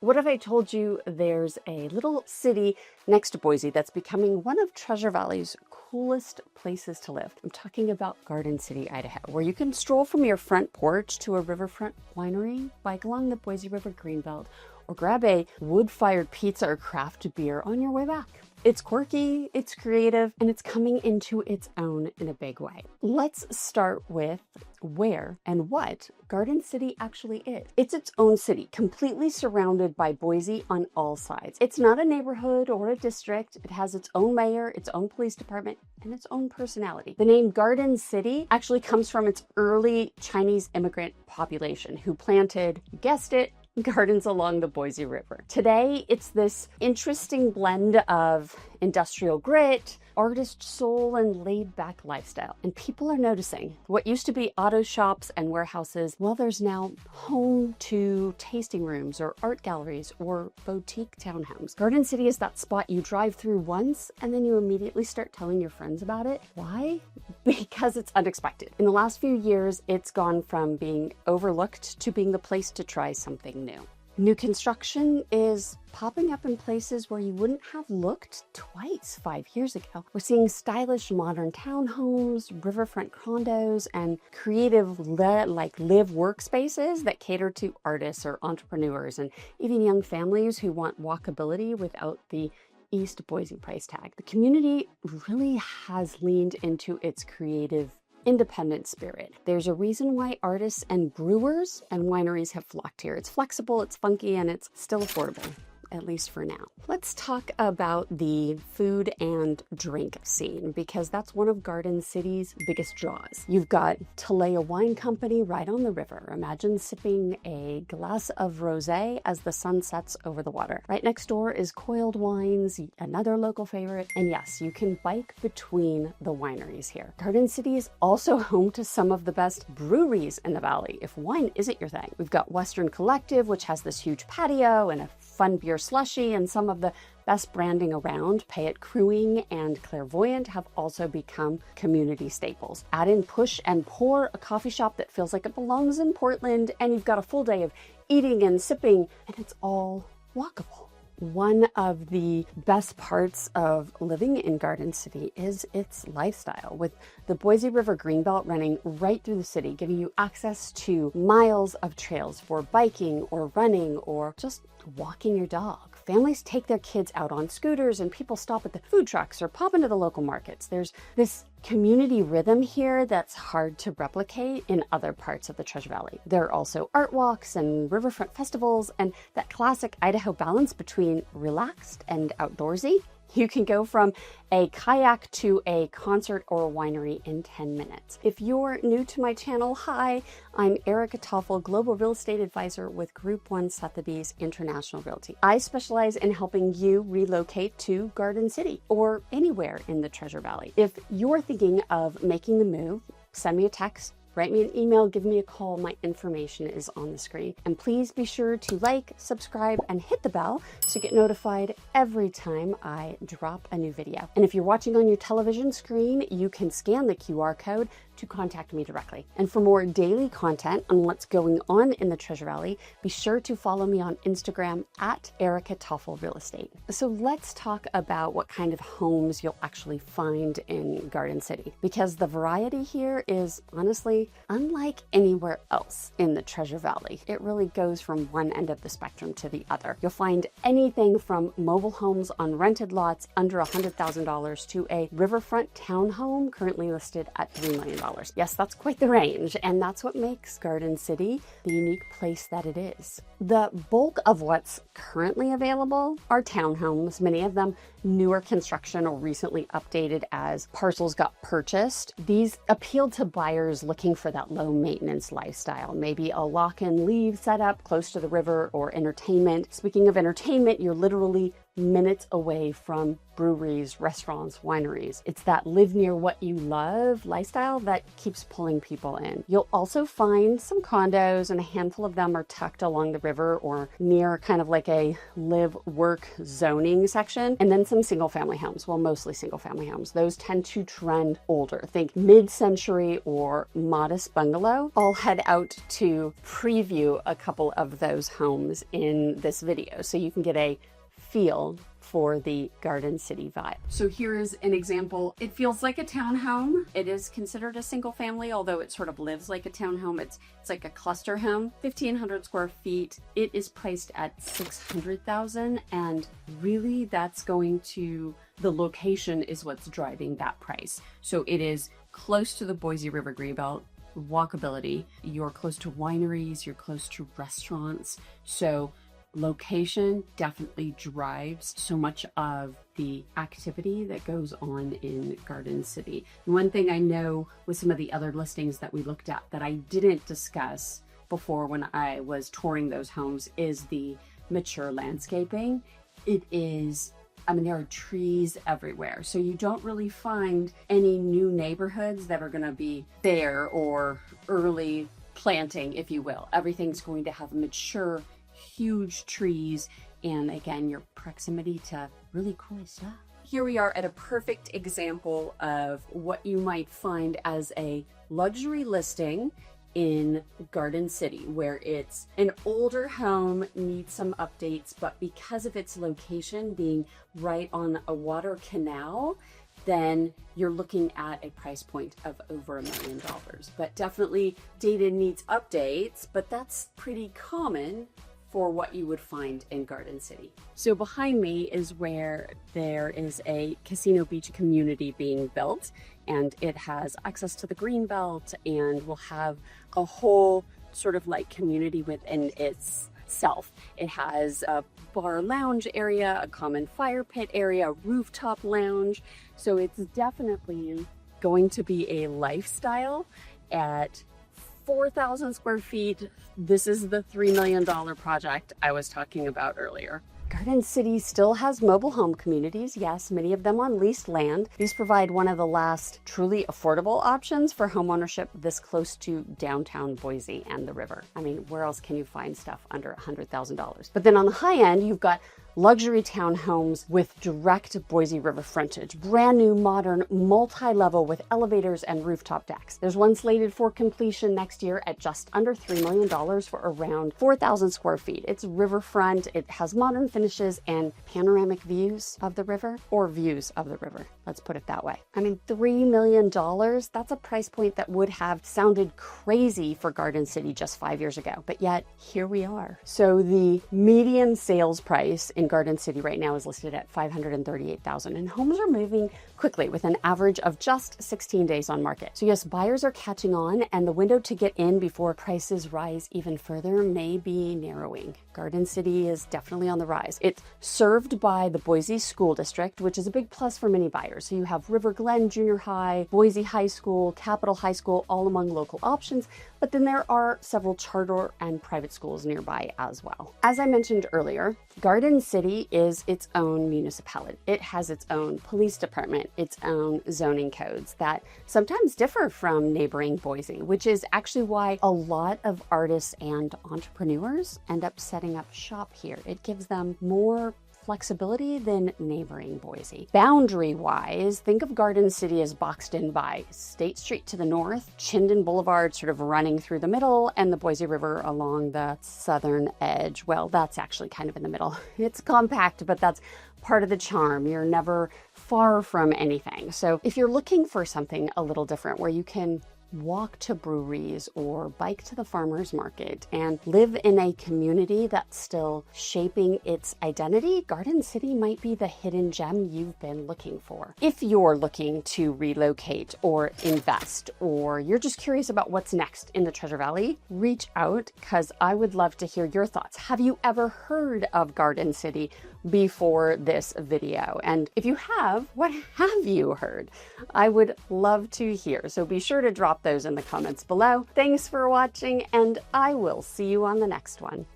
What if I told you there's a little city next to Boise that's becoming one of Treasure Valley's coolest places to live? I'm talking about Garden City, Idaho, where you can stroll from your front porch to a riverfront winery, bike along the Boise River Greenbelt, or grab a wood-fired pizza or craft beer on your way back. It's quirky, it's creative, and it's coming into its own in a big way. Let's start with where and what Garden City actually is. It's its own city, completely surrounded by Boise on all sides. It's not a neighborhood or a district. It has its own mayor, its own police department, and its own personality. The name Garden City actually comes from its early Chinese immigrant population who planted, you guessed it, gardens along the Boise River. Today, it's this interesting blend of industrial grit, artist soul, and laid-back lifestyle. And people are noticing. What used to be auto shops and warehouses, well, there's now home to tasting rooms or art galleries or boutique townhomes. Garden City is that spot you drive through once and then you immediately start telling your friends about it. Why? Because it's unexpected. In the last few years, it's gone from being overlooked to being the place to try something new. New construction is popping up in places where you wouldn't have looked twice 5 years ago. We're seeing stylish modern townhomes, riverfront condos, and creative live workspaces that cater to artists or entrepreneurs and even young families who want walkability without the East Boise price tag. The community really has leaned into its creative independent spirit. There's a reason why artists and brewers and wineries have flocked here. It's flexible, it's funky, and it's still affordable, at least for now. Let's talk about the food and drink scene because that's one of Garden City's biggest draws. You've got Talea Wine Company right on the river. Imagine sipping a glass of rosé as the sun sets over the water. Right next door is Coiled Wines, another local favorite. And yes, you can bike between the wineries here. Garden City is also home to some of the best breweries in the valley if wine isn't your thing. We've got Western Collective, which has this huge patio and a fun beer slushy, and some of the best branding around. Payette Crewing and Clairvoyant have also become community staples. Add in Push and Pour, a coffee shop that feels like it belongs in Portland, and you've got a full day of eating and sipping, and it's all walkable. One of the best parts of living in Garden City is its lifestyle, with the Boise River Greenbelt running right through the city, giving you access to miles of trails for biking or running or just walking your dog. Families take their kids out on scooters and people stop at the food trucks or pop into the local markets. There's this community rhythm here that's hard to replicate in other parts of the Treasure Valley. There are also art walks and riverfront festivals and that classic Idaho balance between relaxed and outdoorsy. You can go from a kayak to a concert or a winery in 10 minutes. If you're new to my channel, hi, I'm Erica Toffel, Global Real Estate Advisor with Group 1 Sotheby's International Realty. I specialize in helping you relocate to Garden City or anywhere in the Treasure Valley. If you're thinking of making the move, send me a text, write me an email, give me a call. My information is on the screen. And please be sure to like, subscribe, and hit the bell to get notified every time I drop a new video. And if you're watching on your television screen, you can scan the QR code to contact me directly. And for more daily content on what's going on in the Treasure Valley, be sure to follow me on Instagram at Erica Toffel Real Estate. So let's talk about what kind of homes you'll actually find in Garden City, because the variety here is honestly unlike anywhere else in the Treasure Valley. It really goes from one end of the spectrum to the other. You'll find anything from mobile homes on rented lots under $100,000 to a riverfront townhome currently listed at $3 million. Yes, that's quite the range, and that's what makes Garden City the unique place that it is. The bulk of what's currently available are townhomes, many of them newer construction or recently updated as parcels got purchased. These appeal to buyers looking for that low maintenance lifestyle, maybe a lock and leave setup close to the river or entertainment. Speaking of entertainment, you're literally minutes away from breweries, restaurants, wineries. It's that live near what you love lifestyle that keeps pulling people in. You'll also find some condos, and a handful of them are tucked along the river or near kind of like a live work zoning section, and then some single family homes. Well, mostly single family homes. Those tend to trend older. Think mid-century or modest bungalow. I'll head out to preview a couple of those homes in this video so you can get a feel for the Garden City vibe. So here is an example. It feels like a townhome. It is considered a single family, although it sort of lives like a townhome. It's like a cluster home, 1,500 square feet. It is priced at $600,000, and really that's going to, the location is what's driving that price. So it is close to the Boise River Greenbelt, walkability. You're close to wineries, you're close to restaurants. So location definitely drives so much of the activity that goes on in Garden City. One thing I know with some of the other listings that we looked at that I didn't discuss before when I was touring those homes is the mature landscaping. It is, I mean, there are trees everywhere. So you don't really find any new neighborhoods that are going to be there or early planting, if you will. Everything's going to have mature, huge trees, and again, your proximity to really cool stuff. Here we are at a perfect example of what you might find as a luxury listing in Garden City, where it's an older home, needs some updates, but because of its location being right on a water canal, then you're looking at a price point of over $1 million. But definitely data needs updates, but that's pretty common for what you would find in Garden City. So behind me is where there is a Casino Beach community being built, and it has access to the Greenbelt and will have a whole sort of like community within itself. It has a bar lounge area, a common fire pit area, a rooftop lounge. So it's definitely going to be a lifestyle at 4,000 square feet. This is the $3 million project I was talking about earlier. Garden City still has mobile home communities, yes, many of them on leased land. These provide one of the last truly affordable options for homeownership this close to downtown Boise and the river. I mean, where else can you find stuff under $100,000? But then on the high end, you've got luxury townhomes with direct Boise River frontage, brand new, modern, multi-level with elevators and rooftop decks. There's one slated for completion next year at just under $3 million for around 4,000 square feet. It's riverfront, it has modern finishes and panoramic views of the river, or views of the river. Let's put it that way. I mean, $3 million, that's a price point that would have sounded crazy for Garden City just 5 years ago, but yet here we are. So the median sales price in Garden City right now is listed at $538,000, and homes are moving quickly with an average of just 16 days on market. So yes, buyers are catching on, and the window to get in before prices rise even further may be narrowing. Garden City is definitely on the rise. It's served by the Boise School District, which is a big plus for many buyers. So you have River Glen Junior High, Boise High School, Capitol High School, all among local options, but then there are several charter and private schools nearby as well. As I mentioned earlier, Garden City is its own municipality. It has its own police department, its own zoning codes that sometimes differ from neighboring Boise, which is actually why a lot of artists and entrepreneurs end up setting up shop here. It gives them more flexibility than neighboring Boise. Boundary-wise, think of Garden City as boxed in by State Street to the north, Chinden Boulevard sort of running through the middle, and the Boise River along the southern edge. Well, that's actually kind of in the middle. It's compact, but that's part of the charm. You're never far from anything. So if you're looking for something a little different where you can walk to breweries or bike to the farmer's market and live in a community that's still shaping its identity, Garden City might be the hidden gem you've been looking for. If you're looking to relocate or invest, or you're just curious about what's next in the Treasure Valley, reach out because I would love to hear your thoughts. Have you ever heard of Garden City before this video? And if you have, what have you heard? I would love to hear. So be sure to drop those in the comments below. Thanks for watching, and I will see you on the next one.